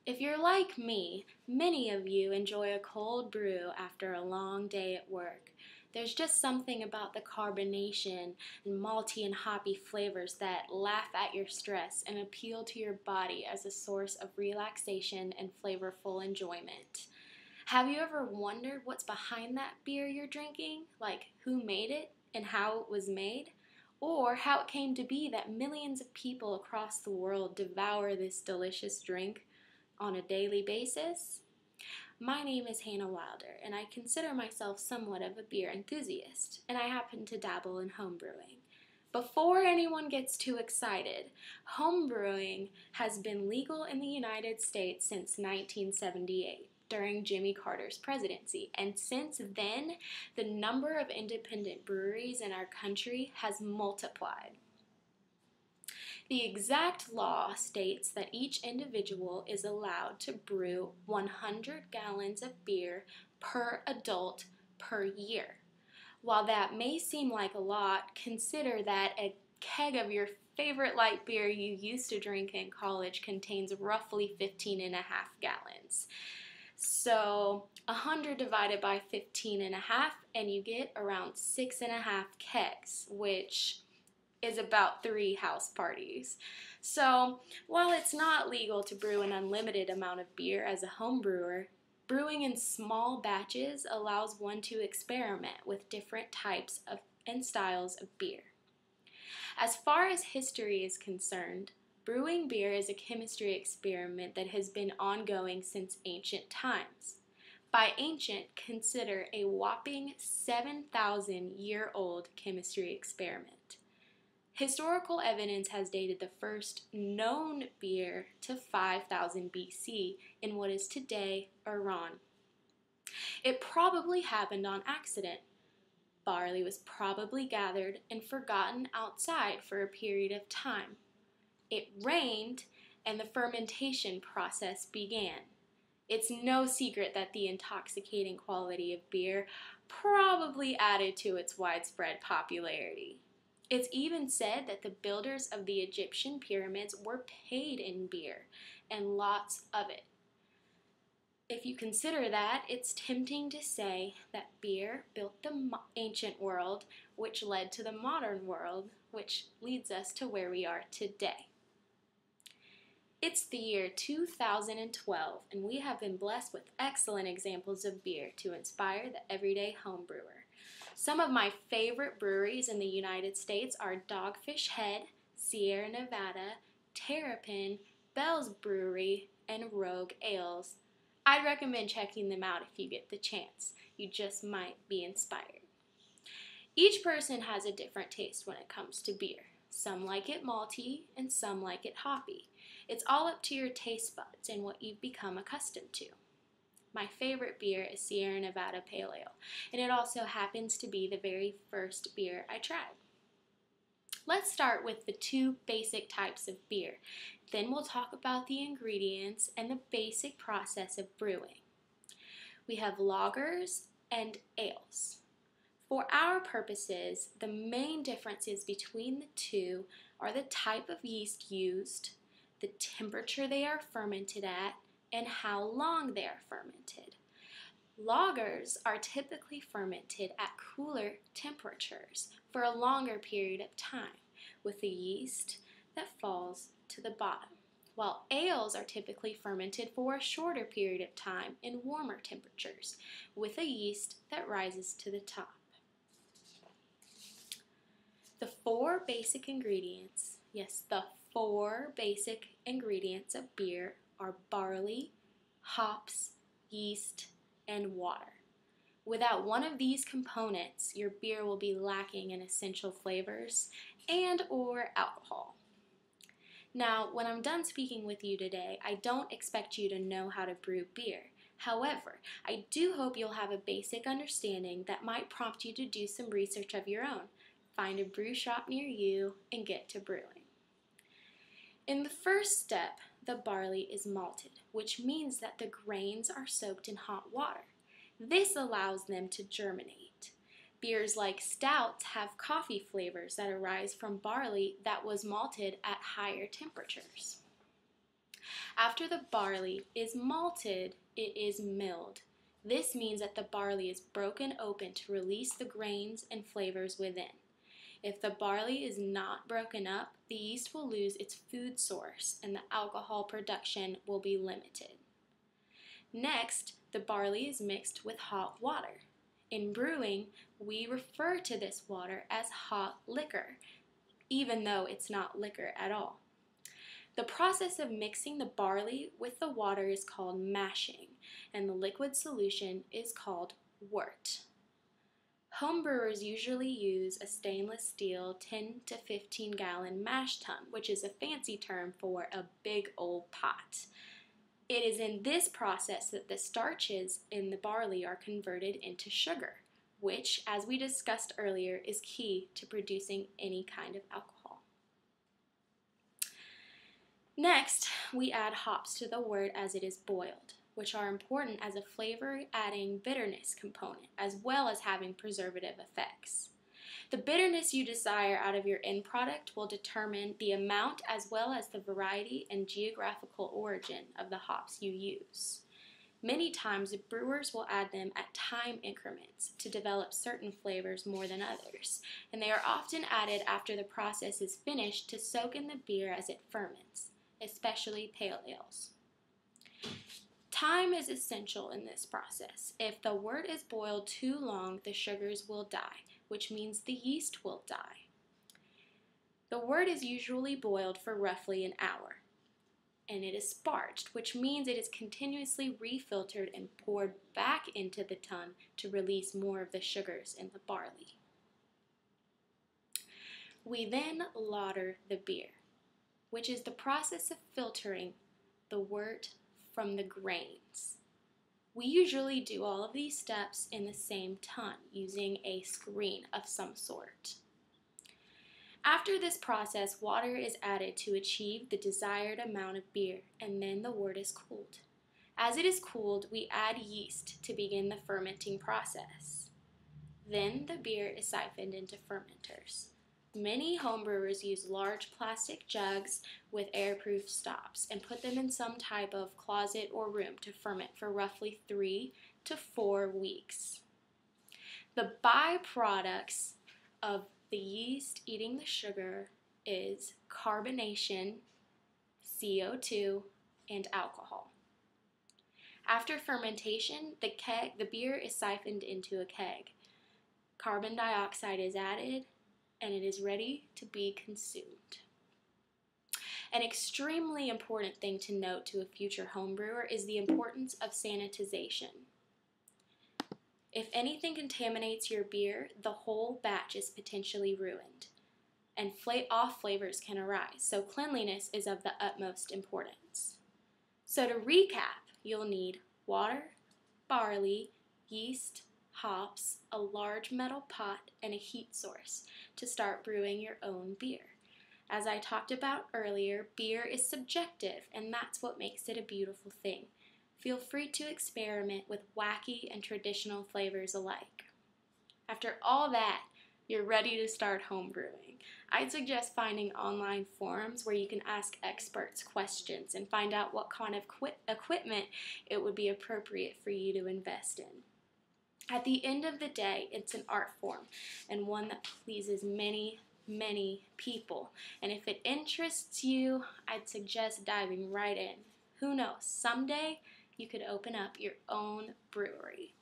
If you're like me, many of you enjoy a cold brew after a long day at work. There's just something about the carbonation and malty and hoppy flavors that laugh at your stress and appeal to your body as a source of relaxation and flavorful enjoyment. Have you ever wondered what's behind that beer you're drinking? Like who made it and how it was made? Or how it came to be that millions of people across the world devour this delicious drink on a daily basis? My name is Hannah Wilder, and I consider myself somewhat of a beer enthusiast, and I happen to dabble in homebrewing. Before anyone gets too excited, homebrewing has been legal in the United States since 1978 during Jimmy Carter's presidency, and since then, the number of independent breweries in our country has multiplied. The exact law states that each individual is allowed to brew 100 gallons of beer per adult per year. While that may seem like a lot, consider that a keg of your favorite light beer you used to drink in college contains roughly 15 and a half gallons. So 100 divided by 15 and a half, and you get around 6.5 kegs, which is about 3 house parties. So, while it's not legal to brew an unlimited amount of beer as a home brewer, brewing in small batches allows one to experiment with different types of and styles of beer. As far as history is concerned, brewing beer is a chemistry experiment that has been ongoing since ancient times. By ancient, consider a whopping 7,000-year-old chemistry experiment. Historical evidence has dated the first known beer to 5000 BC in what is today Iran. It probably happened on accident. Barley was probably gathered and forgotten outside for a period of time. It rained and the fermentation process began. It's no secret that the intoxicating quality of beer probably added to its widespread popularity. It's even said that the builders of the Egyptian pyramids were paid in beer, and lots of it. If you consider that, it's tempting to say that beer built the ancient world, which led to the modern world, which leads us to where we are today. It's the year 2012, and we have been blessed with excellent examples of beer to inspire the everyday homebrewer. Some of my favorite breweries in the United States are Dogfish Head, Sierra Nevada, Terrapin, Bell's Brewery, and Rogue Ales. I'd recommend checking them out if you get the chance. You just might be inspired. Each person has a different taste when it comes to beer. Some like it malty and some like it hoppy. It's all up to your taste buds and what you've become accustomed to. My favorite beer is Sierra Nevada Pale Ale, and it also happens to be the very first beer I tried. Let's start with the 2 basic types of beer. Then we'll talk about the ingredients and the basic process of brewing. We have lagers and ales. For our purposes, the main differences between the two are the type of yeast used, the temperature they are fermented at, and how long they are fermented. Lagers are typically fermented at cooler temperatures for a longer period of time, with the yeast that falls to the bottom, while ales are typically fermented for a shorter period of time in warmer temperatures, with a yeast that rises to the top. The 4 basic ingredients, yes, the 4 basic ingredients of beer are barley, hops, yeast, and water. Without one of these components, your beer will be lacking in essential flavors and or alcohol. Now, when I'm done speaking with you today, I don't expect you to know how to brew beer. However, I do hope you'll have a basic understanding that might prompt you to do some research of your own. Find a brew shop near you and get to brewing. In the first step, the barley is malted, which means that the grains are soaked in hot water. This allows them to germinate. Beers like stouts have coffee flavors that arise from barley that was malted at higher temperatures. After the barley is malted, it is milled. This means that the barley is broken open to release the grains and flavors within. If the barley is not broken up, the yeast will lose its food source and the alcohol production will be limited. Next, the barley is mixed with hot water. In brewing, we refer to this water as hot liquor, even though it's not liquor at all. The process of mixing the barley with the water is called mashing, and the liquid solution is called wort. Homebrewers usually use a stainless steel 10 to 15 gallon mash tun, which is a fancy term for a big old pot. It is in this process that the starches in the barley are converted into sugar, which, as we discussed earlier, is key to producing any kind of alcohol. Next, we add hops to the wort as it is boiled, which are important as a flavor-adding bitterness component, as well as having preservative effects. The bitterness you desire out of your end product will determine the amount as well as the variety and geographical origin of the hops you use. Many times, brewers will add them at time increments to develop certain flavors more than others, and they are often added after the process is finished to soak in the beer as it ferments, especially pale ales. Time is essential in this process. If the wort is boiled too long, the sugars will die, which means the yeast will die. The wort is usually boiled for roughly an hour, and it is sparged, which means it is continuously refiltered and poured back into the tun to release more of the sugars in the barley. We then lauter the beer, which is the process of filtering the wort from the grains. We usually do all of these steps in the same tun using a screen of some sort. After this process, water is added to achieve the desired amount of beer, and then the wort is cooled. As it is cooled, we add yeast to begin the fermenting process. Then the beer is siphoned into fermenters. Many homebrewers use large plastic jugs with airproof stops and put them in some type of closet or room to ferment for roughly 3 to 4 weeks. The byproducts of the yeast eating the sugar is carbonation, CO2, and alcohol. After fermentation, the beer is siphoned into a keg. Carbon dioxide is added, and it is ready to be consumed. An extremely important thing to note to a future homebrewer is the importance of sanitization. If anything contaminates your beer, the whole batch is potentially ruined, and off flavors can arise, so cleanliness is of the utmost importance. So to recap, you'll need water, barley, yeast, hops, a large metal pot, and a heat source to start brewing your own beer. As I talked about earlier, beer is subjective, and that's what makes it a beautiful thing. Feel free to experiment with wacky and traditional flavors alike. After all that, you're ready to start home brewing. I'd suggest finding online forums where you can ask experts questions and find out what kind of equipment it would be appropriate for you to invest in. At the end of the day, it's an art form and one that pleases many, many people. And if it interests you, I'd suggest diving right in. Who knows, someday you could open up your own brewery.